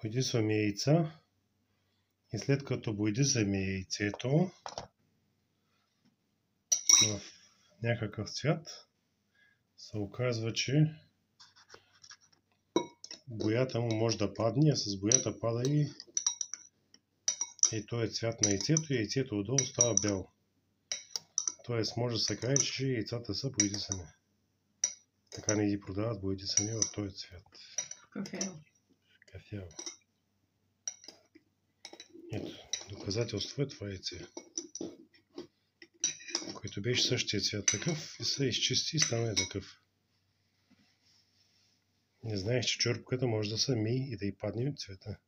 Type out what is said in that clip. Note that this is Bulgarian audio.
Боядисваме яйца и след като боядисваме яйцето в някакъв цвят, се оказва, че боята му може да падне, а с боята пада и този цвят на яйцето, и яйцето отдолу става бяло. Тоест може да се каже, че яйцата са боядисани. Така не ги продават боядисани в този цвят. Кафяво. Ето, доказателство е това яйце, който беше същия цвят такъв и се изчисти и стана такъв. Не знаеш, че черупката може да се мие и да й падне от цвета.